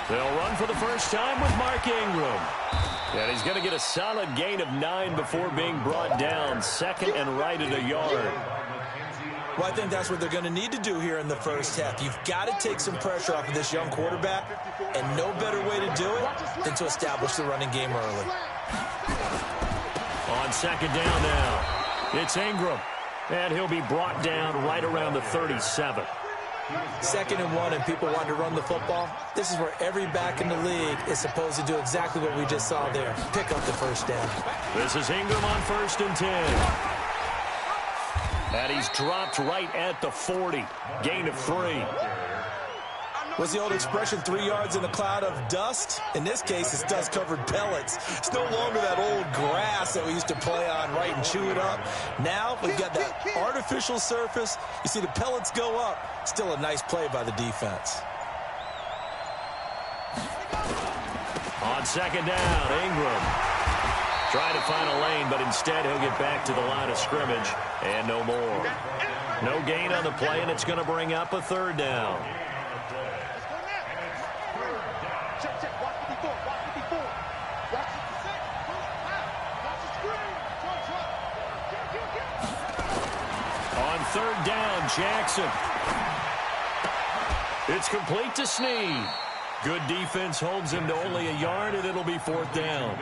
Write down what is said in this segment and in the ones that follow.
They'll run for the first time with Mark Ingram. And he's going to get a solid gain of 9 before being brought down. Second and right at a yard. Well, I think that's what they're going to need to do here in the first half. You've got to take some pressure off of this young quarterback, and no better way to do it than to establish the running game early. On second down now, it's Ingram, and he'll be brought down right around the 37. 2nd and 1, and people want to run the football. This is where every back in the league is supposed to do exactly what we just saw there, pick up the first down. This is Ingram on 1st and 10. And he's dropped right at the 40. Gain of 3. What's the old expression, 3 yards in a cloud of dust? In this case, it's dust-covered pellets. It's no longer that old grass that we used to play on, right, and chew it up. Now we've got that artificial surface. You see the pellets go up. Still a nice play by the defense. On second down, Ingram. Trying to find a lane, but instead he'll get back to the line of scrimmage, and no more. No gain on the play, and it's going to bring up a 3rd down. On 3rd down, Jackson. It's complete to Snead. Good defense holds him to only a yard, and it'll be 4th down.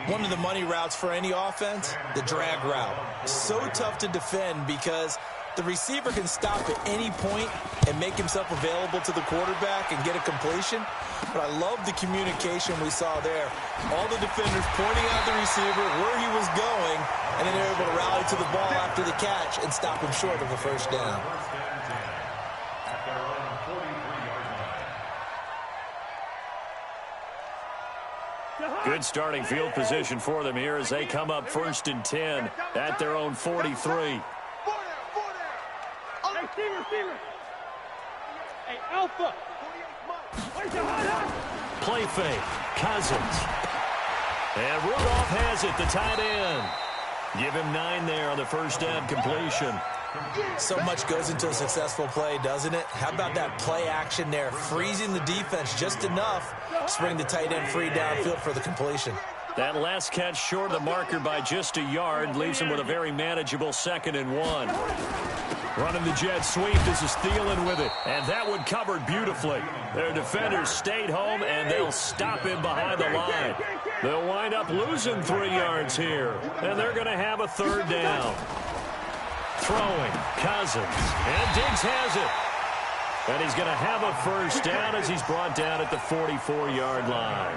One of the money routes for any offense, the drag route. So tough to defend because the receiver can stop at any point and make himself available to the quarterback and get a completion. But I love the communication we saw there. All the defenders pointing out the receiver, where he was going, and then they're able to rally to the ball after the catch and stop him short of a 1st down. Good starting field position for them here as they come up 1st and 10 at their own 43. Hey, receiver. Hey, Alpha. Play fake. Cousins. And Rudolph has it, the tight end. Give him 9 there on the first down completion. So much goes into a successful play, doesn't it? How about that play action there? Freezing the defense just enough to bring the tight end free downfield for the completion. That last catch short of the marker by just a yard leaves him with a very manageable 2nd and 1. Running the jet sweep. This is Thielen with it. And that one covered beautifully. Their defenders stayed home, and they'll stop him behind the line. They'll wind up losing 3 yards here. And they're going to have a 3rd down. Throwing, Cousins, and Diggs has it. And he's going to have a 1st down as he's brought down at the 44-yard line.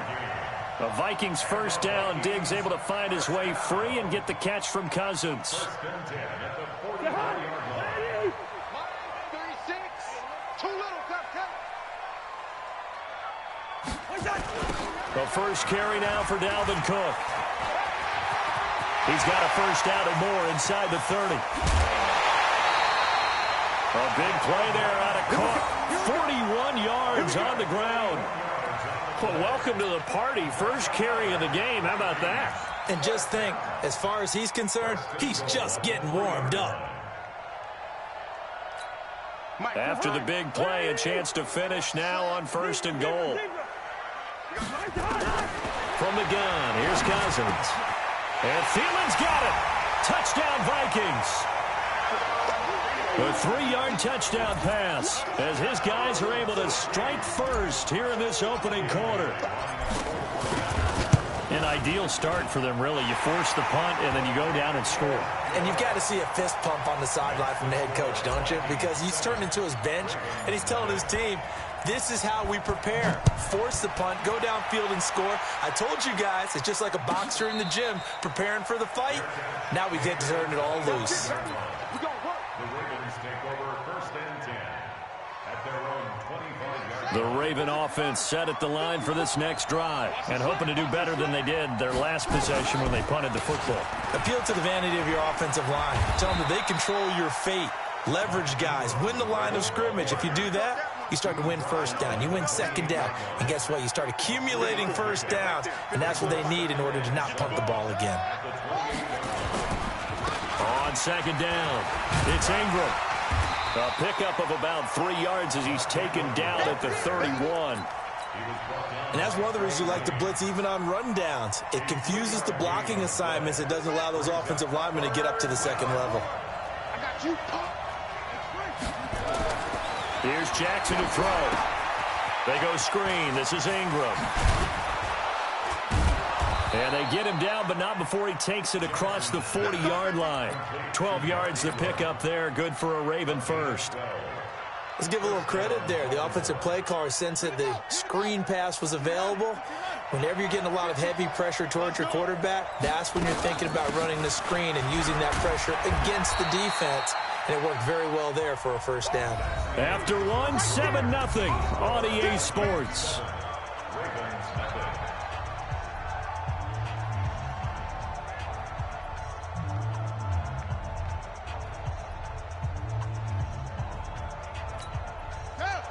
A Vikings 1st down. Diggs able to find his way free and get the catch from Cousins. The first carry now for Dalvin Cook. He's got a 1st down and more inside the 30. A big play there out of Cook. 41 yards on the ground. Well, welcome to the party. First carry of the game. How about that? And just think, as far as he's concerned, he's just getting warmed up. After the big play, a chance to finish now on 1st and goal. From the gun, here's Cousins. And Thielen's got it. Touchdown, Vikings. A 3-yard touchdown pass as his guys are able to strike first here in this opening quarter. An ideal start for them, really. You force the punt, and then you go down and score. And you've got to see a fist pump on the sideline from the head coach, don't you? Because he's turned into his bench, and he's telling his team, this is how we prepare. Force the punt, go downfield and score. I told you guys, it's just like a boxer in the gym preparing for the fight. Now we get to turn it all loose. The Raven offense set at the line for this next drive and hoping to do better than they did their last possession when they punted the football. Appeal to the vanity of your offensive line. Tell them that they control your fate. Leverage guys. Win the line of scrimmage. If you do that, you start to win 1st down. You win 2nd down. And guess what? You start accumulating 1st downs. And that's what they need in order to not punt the ball again. On 2nd down, it's Ingram. A pickup of about 3 yards as he's taken down at the 31. And that's one of the reasons you like to blitz even on rundowns. It confuses the blocking assignments. It doesn't allow those offensive linemen to get up to the second level. I got you. Here's Jackson to throw. They go screen. This is Ingram. And they get him down, but not before he takes it across the 40-yard line. 12 yards to pick up there. Good for a Raven first. Let's give a little credit there. The offensive play caller sensed that the screen pass was available. Whenever you're getting a lot of heavy pressure towards your quarterback, that's when you're thinking about running the screen and using that pressure against the defense. And it worked very well there for a first down. After one, 7-0 on EA Sports.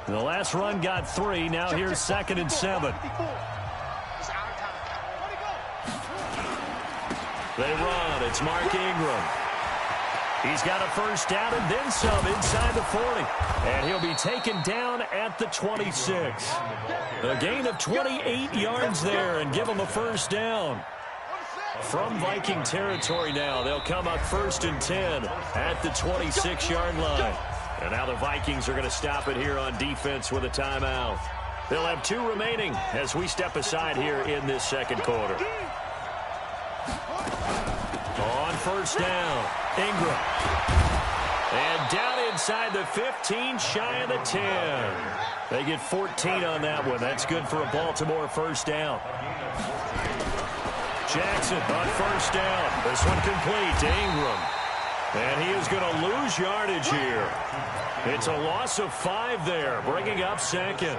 The last run got 3. Now here's 2nd and 7. They run. It's Mark Ingram. He's got a first down and then some inside the 40. And he'll be taken down at the 26. A gain of 28 yards there and give him a first down. From Viking territory now, they'll come up 1st and 10 at the 26-yard line. And now the Vikings are going to stop it here on defense with a timeout. They'll have 2 remaining as we step aside here in this second quarter. On first down, Ingram. And down inside the 15, shy of the 10. They get 14 on that one. That's good for a Baltimore first down. Jackson on first down. This one complete to Ingram. And he is going to lose yardage here. It's a loss of 5 there, bringing up 2nd.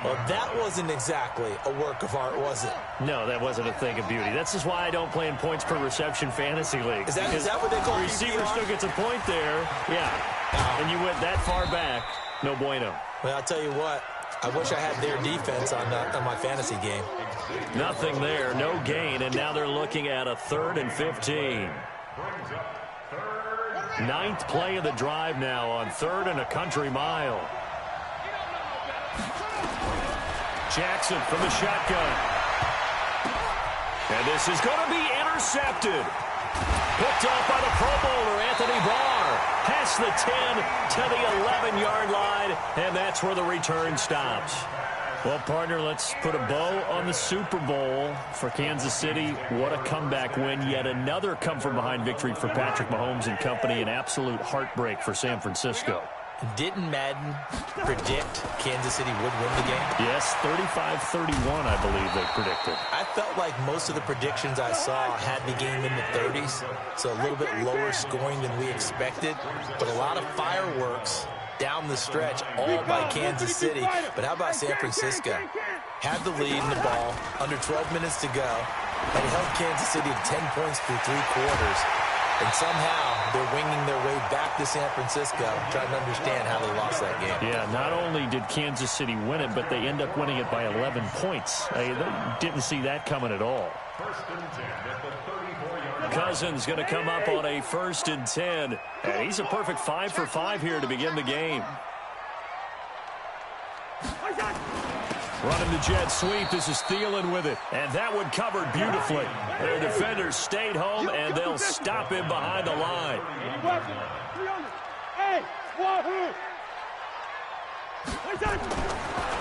Well, that wasn't exactly a work of art, was it? No, that wasn't a thing of beauty. That's just why I don't play in points per reception fantasy leagues. Is that what they call the receiver still gets a point there. Yeah. And you went that far back. No bueno. Well, I'll tell you what. I wish I had their defense on my fantasy game. Nothing there. No gain. And now they're looking at a 3rd and 15. 9th play of the drive now on 3rd and a country mile. Jackson from the shotgun. And this is going to be intercepted. Picked off by the Pro Bowler, Anthony Barr. Past the 10 to the 11-yard line, and that's where the return stops. Well, partner, let's put a bow on the Super Bowl for Kansas City. What a comeback win. Yet another come-from-behind victory for Patrick Mahomes and company. An absolute heartbreak for San Francisco. Didn't Madden predict Kansas City would win the game? Yes, 35-31, I believe they predicted. I felt like most of the predictions I saw had the game in the 30s, so a little bit lower scoring than we expected, but a lot of fireworks down the stretch, all by Kansas City. But how about San Francisco? Had the lead in the ball, under 12 minutes to go, and held Kansas City to 10 points through 3 quarters. And somehow they're winging their way back to San Francisco, trying to understand how they lost that game. Yeah, not only did Kansas City win it, but they end up winning it by 11 points. They didn't see that coming at all. Cousins going to come up on a 1st and 10. And he's a perfect 5 for 5 here to begin the game. Running the jet sweep. This is Thielen with it. And that one covered beautifully. Their defenders stayed home, and they'll stop him behind the line.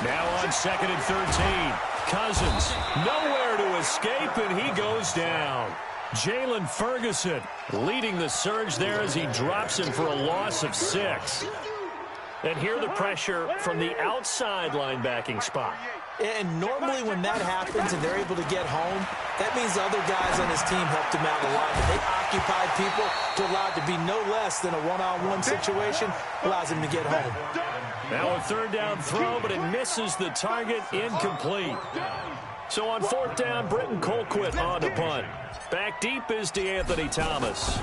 Now on 2nd and 13. Cousins nowhere to escape, and he goes down. Jalen Ferguson leading the surge there as he drops him for a loss of 6. And here the pressure from the outside linebacking spot. And normally when that happens and they're able to get home, that means the other guys on his team helped him out a lot. And they occupied people to allow it to be no less than a one-on-one situation, allows him to get home. Now a 3rd down throw, but it misses the target, incomplete. So on 4th down, Britton Colquitt on the punt. Back deep is DeAnthony Thomas.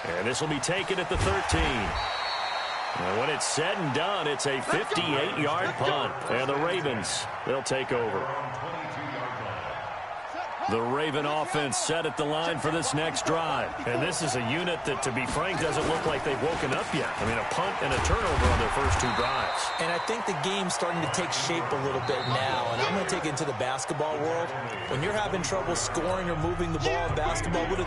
And this will be taken at the 13. And when it's said and done, it's a 58-yard punt. And the Ravens, they'll take over. The Raven offense set at the line for this next drive. And this is a unit that, to be frank, doesn't look like they've woken up yet. I mean, a punt and a turnover on their first 2 drives. And I think the game's starting to take shape a little bit now. And I'm going to take it into the basketball world. When you're having trouble scoring or moving the ball in basketball, what do?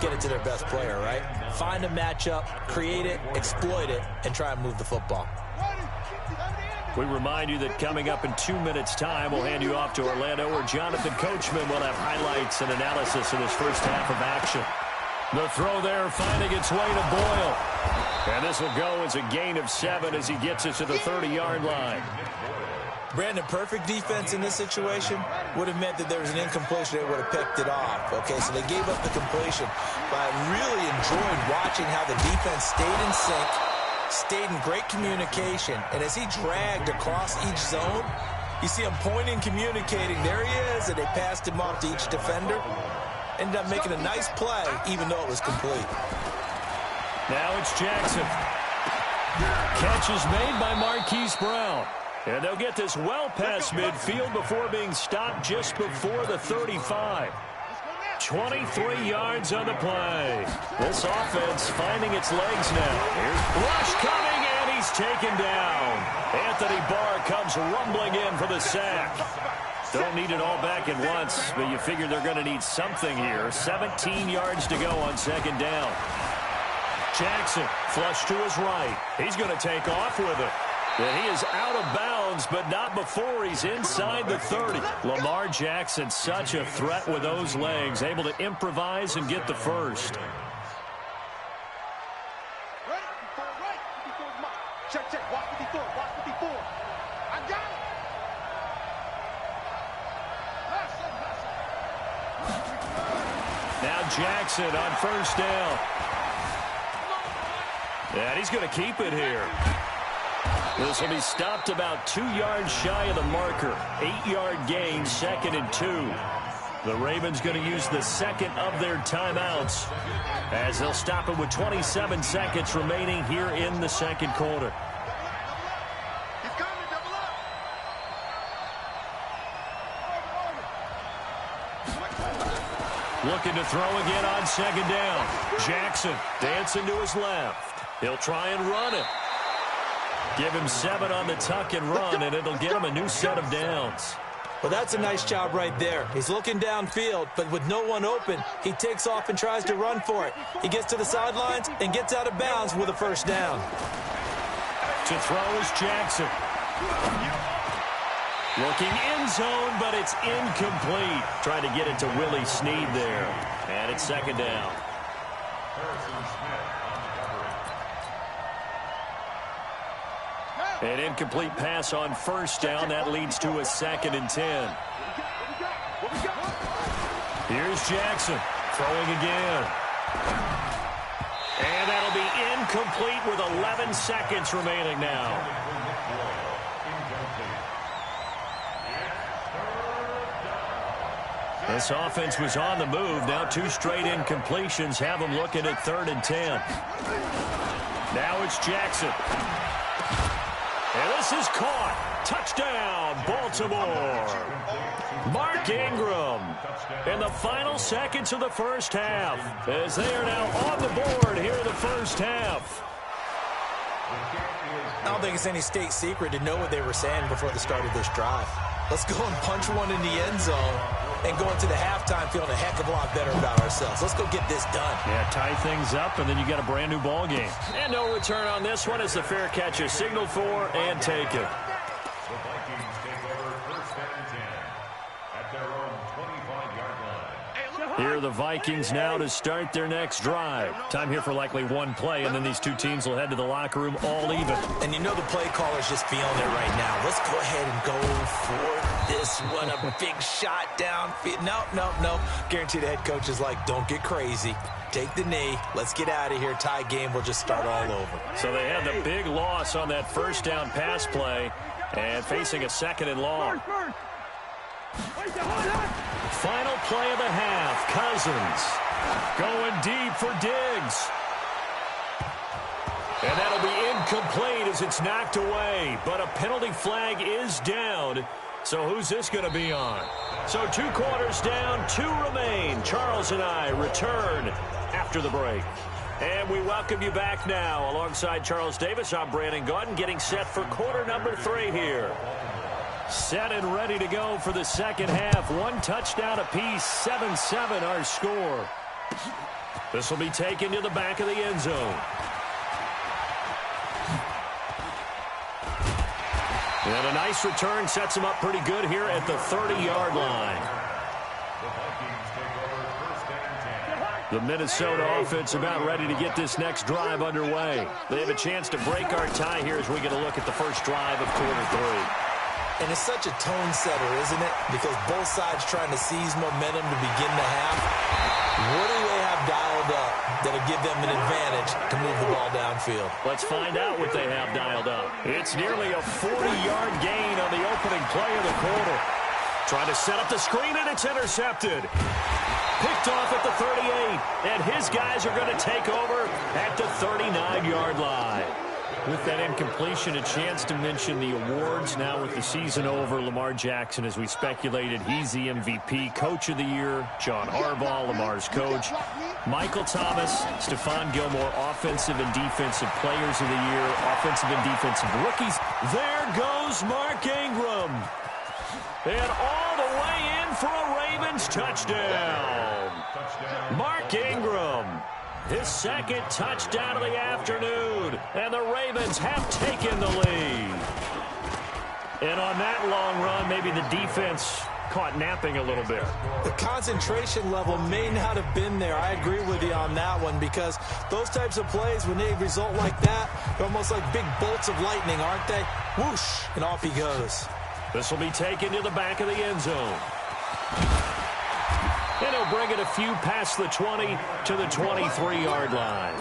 Get it to their best player, right? Find a matchup, create it, exploit it, and try and move the football. We remind you that coming up in 2 minutes' time, we'll hand you off to Orlando, where Jonathan Coachman will have highlights and analysis of his first half of action. The throw there finding its way to Boyle. And this will go as a gain of 7 as he gets it to the 30-yard line. Brandon, perfect defense in this situation would have meant that there was an incompletion. They would have picked it off. Okay, so they gave up the completion. But I really enjoyed watching how the defense stayed in sync, stayed in great communication, and as he dragged across each zone, you see him pointing, communicating. There he is, and they passed him off to each defender. Ended up making a nice play, even though it was complete. Now it's Jackson. Catch is made by Marquise Brown. And they'll get this well past midfield before being stopped just before the 35. 23 yards on the play. This offense finding its legs now. Here's Rush coming, and he's taken down. Anthony Barr comes rumbling in for the sack. Don't need it all back at once, but you figure they're going to need something here. 17 yards to go on 2nd down. Jackson flush to his right. He's going to take off with it. And he is out of bounds, but not before he's inside the 30. Lamar Jackson, such a threat with those legs, able to improvise and get the first. Check, watch 54, watch 54. I got it. Now Jackson on 1st down. And he's going to keep it here. This will be stopped about 2 yards shy of the marker. 8-yard gain, 2nd and 2. The Ravens going to use the second of their timeouts as they'll stop it with 27 seconds remaining here in the 2nd quarter. Looking to throw again on 2nd down. Jackson dancing to his left. He'll try and run it. Give him 7 on the tuck and run, and it'll get him a new set of downs. Well, that's a nice job right there. He's looking downfield, but with no one open, he takes off and tries to run for it. He gets to the sidelines and gets out of bounds with a 1st down. To throw is Jackson. Looking end zone, but it's incomplete. Trying to get it to Willie Snead there. And it's 2nd down. An incomplete pass on 1st down. That leads to a 2nd and 10. Here's Jackson throwing again. And that'll be incomplete with 11 seconds remaining now. This offense was on the move. Now 2 straight incompletions have them looking at 3rd and 10. Now it's Jackson. And this is caught. Touchdown, Baltimore. Mark Ingram in the final seconds of the first half as they are now on the board here in the first half. I don't think it's any state secret to know what they were saying before the start of this drive. Let's go and punch one in the end zone and go into the halftime feeling a heck of a lot better about ourselves. Let's go get this done. Yeah, tie things up, and then you got a brand new ball game. And no return on this one as the fair catch is signaled for and taken. The Vikings take over 1st and 10 at their own 25-yard line. Here are the Vikings now to start their next drive. Time here for likely one play, and then these two teams will head to the locker room all even. And you know the play caller's just feeling it right now. Let's go ahead and go for this one. A big shot downfield. No. Guarantee the head coach is like, don't get crazy. Take the knee. Let's get out of here. Tie game. We'll just start all over. So they had the big loss on that 1st down pass play and facing a 2nd and long. Final play of the half. Cousins going deep for Diggs. And that'll be incomplete as it's knocked away. But a penalty flag is down. So who's this going to be on? So 2 quarters down, 2 remain. Charles and I return after the break. And we welcome you back now. Alongside Charles Davis, I'm Brandon Gaudin, getting set for quarter number 3 here. Set and ready to go for the second half. 1 touchdown apiece, 7-7 our score. This will be taken to the back of the end zone. And a nice return sets him up pretty good here at the 30-yard line. The Minnesota offense about ready to get this next drive underway. They have a chance to break our tie here as we get a look at the first drive of quarter 3. And it's such a tone setter, isn't it? Because both sides trying to seize momentum to begin the half. What do they have dialed up that'll give them an advantage to move the ball downfield? Let's find out what they have dialed up. It's nearly a 40-yard gain on the opening play of the quarter. Trying to set up the screen, and it's intercepted. Picked off at the 38, and his guys are going to take over at the 39-yard line. With that incompletion, a chance to mention the awards. Now with the season over, Lamar Jackson, as we speculated, he's the MVP, Coach of the Year. John Harbaugh, Lamar's coach. Michael Thomas, Stephon Gilmore, Offensive and Defensive Players of the Year, Offensive and Defensive Rookies. There goes Mark Ingram. And all the way in for a Ravens touchdown. Mark Ingram, his second touchdown of the afternoon. And the Ravens have taken the lead. And on that long run, maybe the defense caught napping a little bit. The concentration level may not have been there. I agree with you on that one, because those types of plays, when they result like that, they're almost like big bolts of lightning, aren't they? Whoosh, and off he goes. This will be taken to the back of the end zone. And he'll bring it a few past the 20 to the 23-yard line.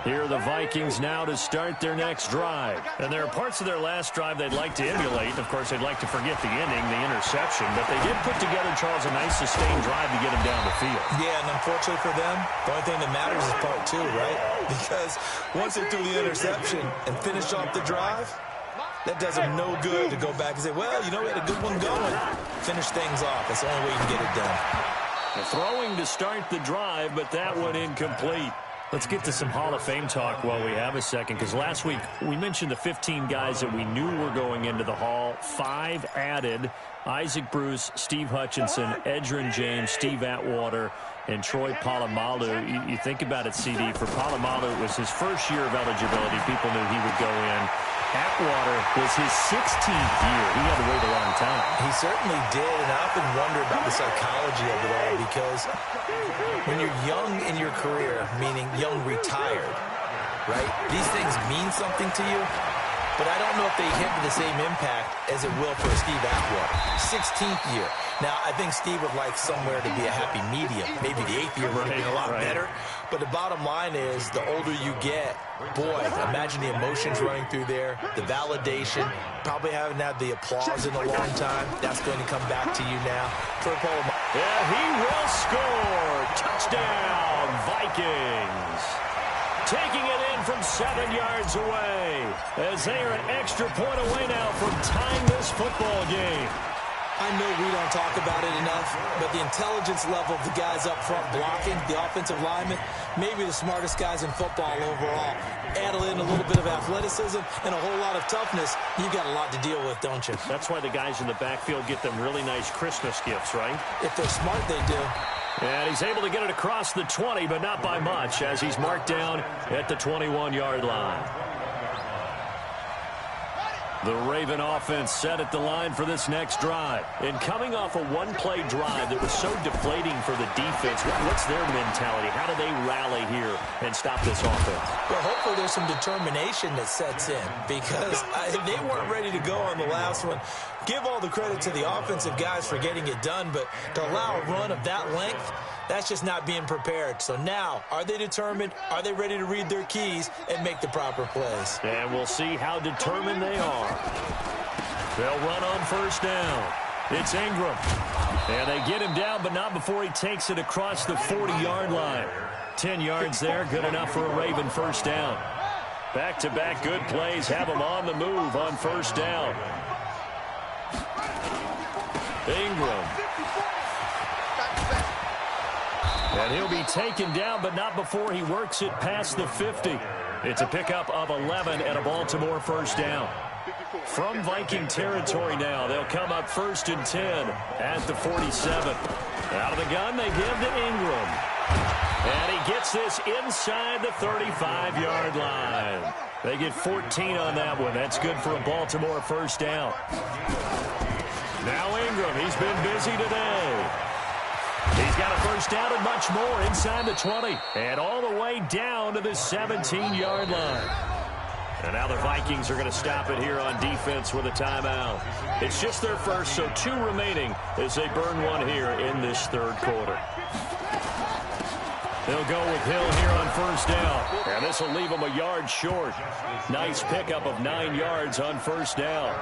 Here are the Vikings now to start their next drive. And there are parts of their last drive they'd like to emulate. Of course, they'd like to forget the inning, the interception. But they did put together, Charles, a nice sustained drive to get him down the field. Yeah, and unfortunately for them, the only thing that matters is part 2, right? Because once they threw the interception and finished off the drive, that does them no good to go back and say, well, you know, we had a good one going. Finish things off. That's the only way you can get it done. Throwing to start the drive, but that one incomplete. Let's get to some Hall of Fame talk while we have a second, because last week we mentioned the 15 guys that we knew were going into the Hall. 5 added: Isaac Bruce, Steve Hutchinson, Edgerrin James, Steve Atwater, and Troy Polamalu. You think about it, CD, for Polamalu, it was his first year of eligibility. People knew he would go in. Atwater was his 16th year. He had to wait a long time. He certainly did, and I often wonder about the psychology of it all, because when you're young in your career, meaning young retired, right, these things mean something to you, but I don't know if they hit the same impact as it will for Steve Atwater. 16th year. Now, I think Steve would like somewhere to be a happy medium. Maybe the 8th year would have been a lot better. But the bottom line is, the older you get, boy, imagine the emotions running through there, the validation, probably haven't had the applause in a long time. That's going to come back to you now. Yeah, he will score. Touchdown, Vikings. Taking it in from 7 yards away, as they are an extra point away now from tying this football game. I know we don't talk about it enough, but the intelligence level of the guys up front blocking, the offensive linemen, maybe the smartest guys in football overall. Add in a little bit of athleticism and a whole lot of toughness, you've got a lot to deal with, don't you? That's why the guys in the backfield get them really nice Christmas gifts, right? If they're smart, they do. And he's able to get it across the 20, but not by much, as he's marked down at the 21-yard line. The Raven offense set at the line for this next drive. And coming off a one-play drive that was so deflating for the defense, what's their mentality? How do they rally here and stop this offense? Well, hopefully there's some determination that sets in, because they weren't ready to go on the last one. Give all the credit to the offensive guys for getting it done, but to allow a run of that length, that's just not being prepared. So now, are they determined? Are they ready to read their keys and make the proper plays? And we'll see how determined they are. They'll run on first down. It's Ingram. And they get him down, but not before he takes it across the 40-yard line. 10 yards there, good enough for a Raven first down. Back-to-back good plays have him on the move on first down. Ingram. And he'll be taken down, but not before he works it past the 50. It's a pickup of 11 and a Baltimore first down. From Viking territory now, they'll come up 1st and 10 at the 47. Out of the gun, they give to Ingram. And he gets this inside the 35-yard line. They get 14 on that one. That's good for a Baltimore first down. Now Ingram, he's been busy today. He's got a first down and much more inside the 20. And all the way down to the 17-yard line. And now the Vikings are going to stop it here on defense with a timeout. It's just their first, so 2 remaining as they burn one here in this third quarter. They'll go with Hill here on first down. And this will leave them a yard short. Nice pickup of 9 yards on first down.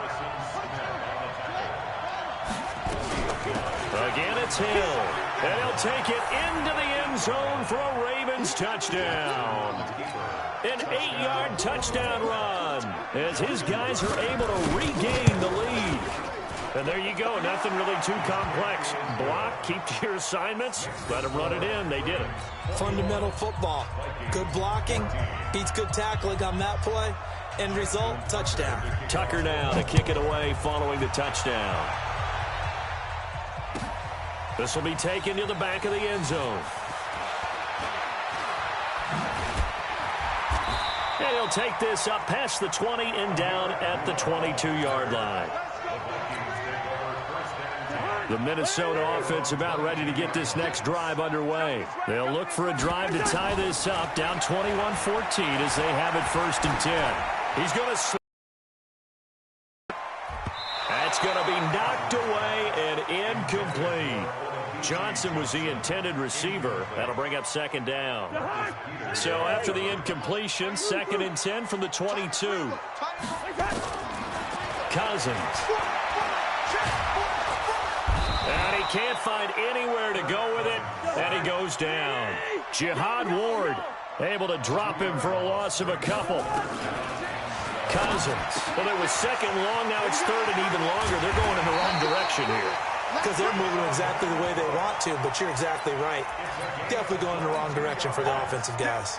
Again, it's Hill. And he'll take it into the end zone for a Ravens touchdown. An 8-yard touchdown run as his guys are able to regain the lead. And there you go. Nothing really too complex. Block, keep to your assignments, let them run it in. They did it. Fundamental football. Good blocking, beats good tackling on that play. End result, touchdown. Tucker now to kick it away following the touchdown. This will be taken to the back of the end zone. And he'll take this up past the 20 and down at the 22-yard line. The Minnesota offense about ready to get this next drive underway. They'll look for a drive to tie this up, down 21-14 as they have it 1st and 10. He's going to... That's going to be knocked away and incomplete. Johnson was the intended receiver. That'll bring up 2nd down. So after the incompletion, 2nd and 10 from the 22. Cousins. And he can't find anywhere to go with it, and he goes down. Jihad Ward able to drop him for a loss of a couple. Cousins. Well, it was 2nd long, now it's 3rd and even longer. They're going in the wrong direction here. Because they're moving exactly the way they want to, but you're exactly right. Definitely going in the wrong direction for the offensive guys.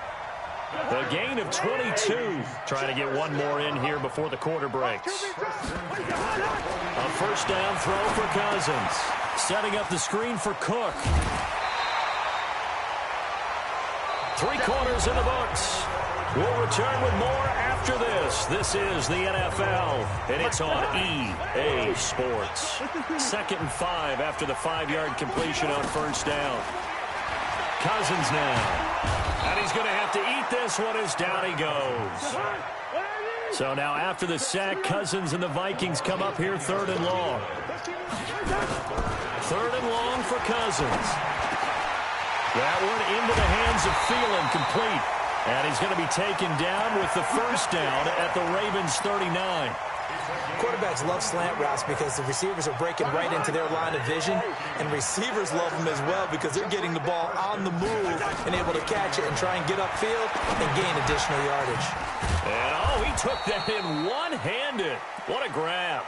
A gain of 22. Trying to get one more in here before the quarter breaks. A first down throw for Cousins. Setting up the screen for Cook. 3 quarters in the books. We'll return with more after this. This is the NFL, and it's on EA Sports. 2nd and 5 after the 5-yard completion on first down. Cousins now. And he's going to have to eat this one as down he goes. So now after the sack, Cousins and the Vikings come up here 3rd and long. 3rd and long for Cousins. That one into the hands of Thielen, complete. And he's going to be taken down with the first down at the Ravens 39. Quarterbacks love slant routes because the receivers are breaking right into their line of vision, and receivers love them as well because they're getting the ball on the move and able to catch it and try and get upfield and gain additional yardage. And oh, he took that in one-handed. What a grab.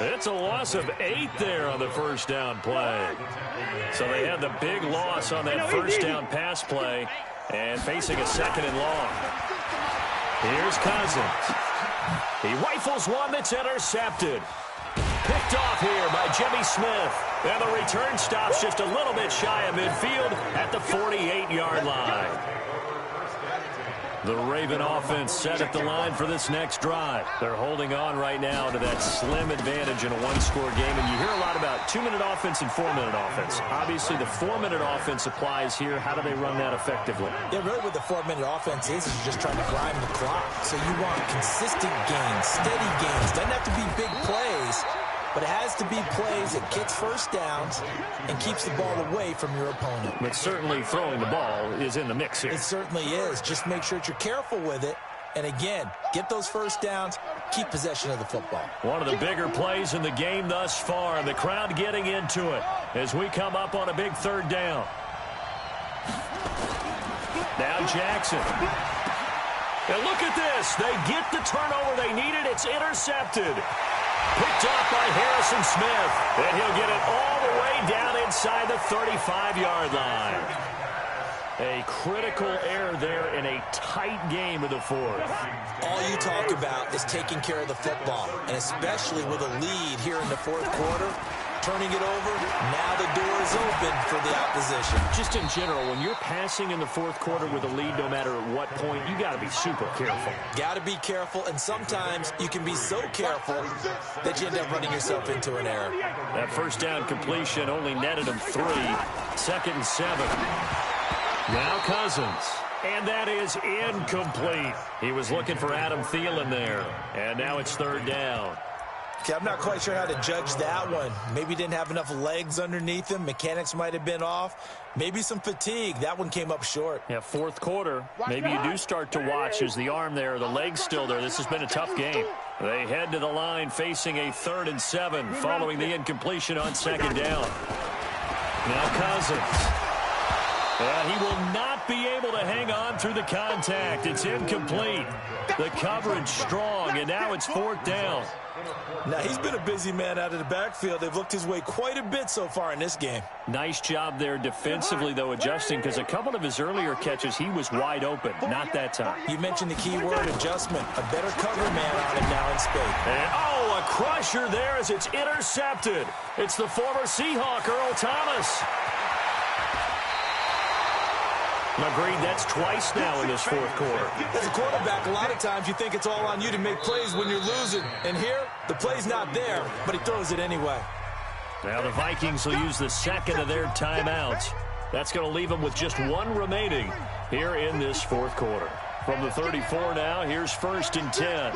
It's a loss of 8 there on the first down play. So they had the big loss on that first down pass play and facing a 2nd and long. Here's Cousins. He rifles one that's intercepted. Picked off here by Jimmy Smith. And the return stops just a little bit shy of midfield at the 48-yard line. The Raven offense set at the line for this next drive. They're holding on right now to that slim advantage in a one-score game. And you hear a lot about 2-minute offense and 4-minute offense. Obviously, the 4-minute offense applies here. How do they run that effectively? Yeah, really what the 4-minute offense is just trying to grind the clock. So you want consistent gains, steady gains. Doesn't have to be big plays, but it has to be plays that gets first downs and keeps the ball away from your opponent. But certainly throwing the ball is in the mix here. It certainly is. Just make sure that you're careful with it. And again, get those first downs, keep possession of the football. One of the bigger plays in the game thus far. And the crowd getting into it as we come up on a big 3rd down. Now Jackson. And look at this. They get the turnover they needed. It's intercepted. Picked off by Harrison Smith. And he'll get it all the way down inside the 35-yard line. A critical error there in a tight game of the fourth. All you talk about is taking care of the football, and especially with a lead here in the fourth quarter, turning it over, now the door is open for the opposition. Just in general, when you're passing in the fourth quarter with a lead, no matter at what point, you got to be super careful. Got to be careful, and sometimes you can be so careful that you end up running yourself into an error. That first down completion only netted him 3. 2nd and 7. Now Cousins. And that is incomplete. He was looking for Adam Thielen there. And now it's 3rd down. Okay, I'm not quite sure how to judge that one. Maybe didn't have enough legs underneath him. Mechanics might have been off. Maybe some fatigue. That one came up short. Yeah, fourth quarter. Maybe you do start to watch as the arm there, the leg's still there. This has been a tough game. They head to the line facing a 3rd and 7 following the incompletion on 2nd down. Now Cousins. And he will not be able to hang on through the contact. It's incomplete. The coverage strong, and now it's 4th down. Now, he's been a busy man out of the backfield. They've looked his way quite a bit so far in this game. Nice job there defensively, though, adjusting, because a couple of his earlier catches, he was wide open. Not that time. You mentioned the key word, adjustment. A better cover man on him now in spade. And, oh, a crusher there as it's intercepted. It's the former Seahawk, Earl Thomas. Agreed, that's twice now in this fourth quarter. As a quarterback, a lot of times you think it's all on you to make plays when you're losing. And here, the play's not there, but he throws it anyway. Now the Vikings will use the 2nd of their timeouts. That's going to leave them with just 1 remaining here in this fourth quarter. From the 34 now, here's 1st and 10.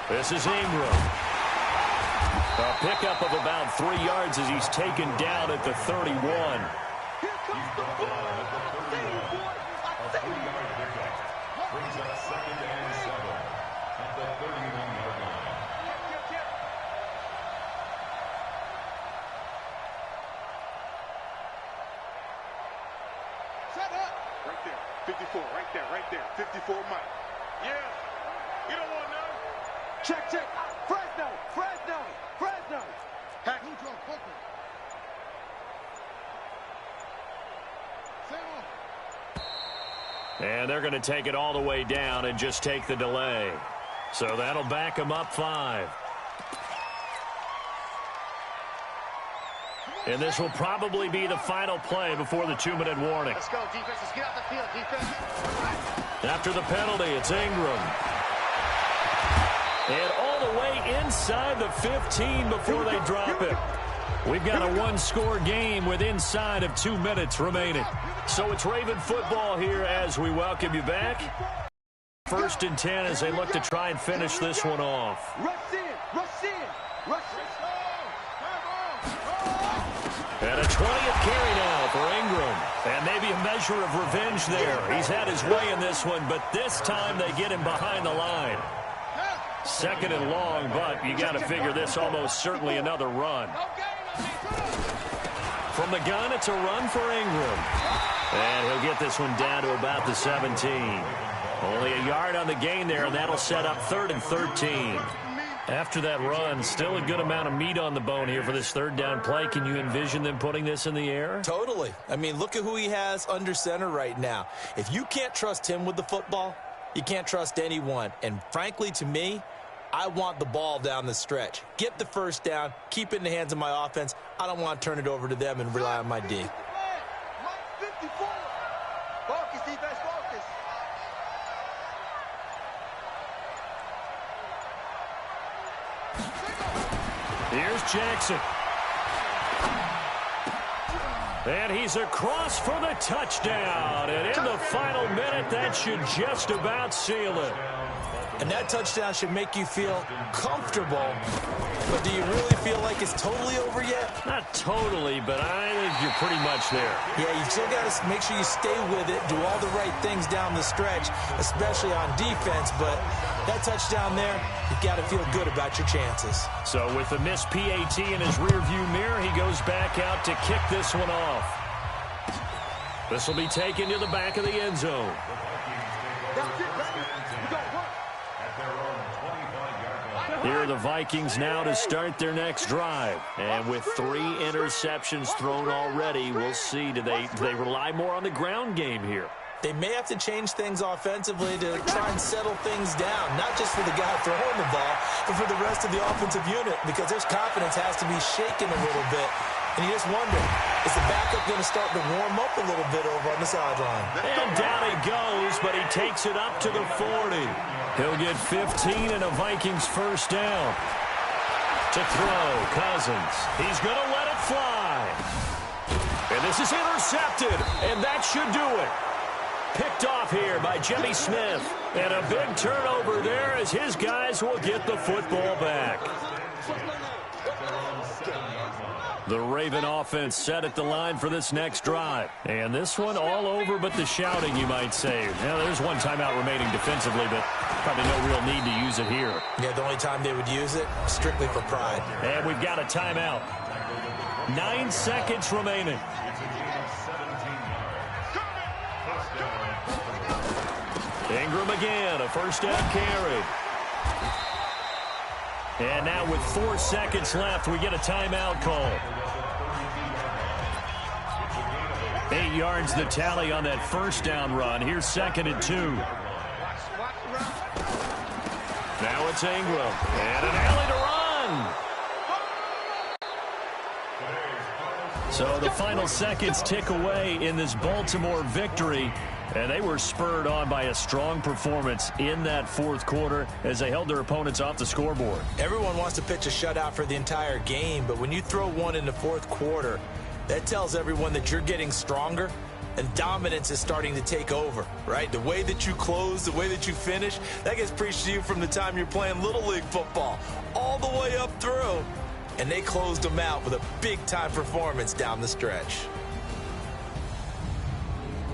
This is Ingram. A pickup of about 3 yards as he's taken down at the 31. He's brought down at the 31. A 3-yard pickup. Brings up 2nd and 7 at the 31-yard line. Shut up. Right there. 54. Right there. 54 Mike. Yeah. You don't want none. Check. Fresno. Hack. And they're going to take it all the way down and just take the delay. So that'll back them up 5. And this will probably be the final play before the 2-minute warning. Let's go, defense. Let's get out the field, defense. After the penalty, it's Ingram. And all the way inside the 15 before they drop it. We've got a 1-score game with inside of 2 minutes remaining. So it's Raven football here as we welcome you back. 1st and 10 as they look to try and finish this one off. Rush in. And a 20th carry now for Ingram. And maybe a measure of revenge there. He's had his way in this one, but this time they get him behind the line. 2nd and long, but you got to figure this almost certainly another run. From the gun, it's a run for Ingram. And he'll get this one down to about the 17. Only a yard on the gain there, and that'll set up 3rd and 13. After that run, still a good amount of meat on the bone here for this 3rd down play. Can you envision them putting this in the air? Totally. I mean, look at who he has under center right now. If you can't trust him with the football, you can't trust anyone. And frankly, to me, I want the ball down the stretch. Get the 1st down, keep it in the hands of my offense. I don't want to turn it over to them and rely on my D. Focus, defense, focus. Here's Jackson. And he's across for the touchdown. And in the final minute, that should just about seal it. And that touchdown should make you feel comfortable. But do you really feel like it's totally over yet? Not totally, but I think you're pretty much there. Yeah, you still got to make sure you stay with it, do all the right things down the stretch, especially on defense. But that touchdown there, you've got to feel good about your chances. So with the missed PAT in his rearview mirror, he goes back out to kick this one off. This will be taken to the back of the end zone. Here are the Vikings now to start their next drive. And with 3 interceptions thrown already, we'll see. Do they rely more on the ground game here? They may have to change things offensively to try and settle things down, not just for the guy throwing the ball, but for the rest of the offensive unit, because their confidence has to be shaken a little bit. And you just wonder, is the backup going to start to warm up a little bit over on the sideline? And down he goes, but he takes it up to the 40. He'll get 15 and a Vikings first down. To throw, Cousins. He's going to let it fly. And this is intercepted, and that should do it. Picked off here by Jimmy Smith. And a big turnover there as his guys will get the football back. The Raven offense set at the line for this next drive. And this one all over but the shouting, you might say. Now, there's one timeout remaining defensively, but probably no real need to use it here. Yeah, the only time they would use it, strictly for pride. And we've got a timeout. 9 seconds remaining. Ingram again, a first down carry. And now with 4 seconds left, we get a timeout call. 8 yards the tally on that first down run. Here's 2nd and 2. Now it's Ingram. And an alley to run. So the final seconds tick away in this Baltimore victory. And they were spurred on by a strong performance in that 4th quarter as they held their opponents off the scoreboard. Everyone wants to pitch a shutout for the entire game, but when you throw one in the 4th quarter, that tells everyone that you're getting stronger and dominance is starting to take over, right? The way that you close, the way that you finish, that gets preached to you from the time you're playing Little League football all the way up through. And they closed them out with a big-time performance down the stretch.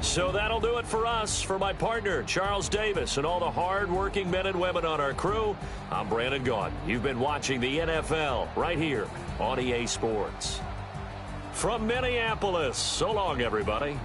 So that'll do it for us. For my partner, Charles Davis, and all the hard-working men and women on our crew, I'm Brandon Gaudin. You've been watching the NFL right here on EA Sports. From Minneapolis, so long, everybody.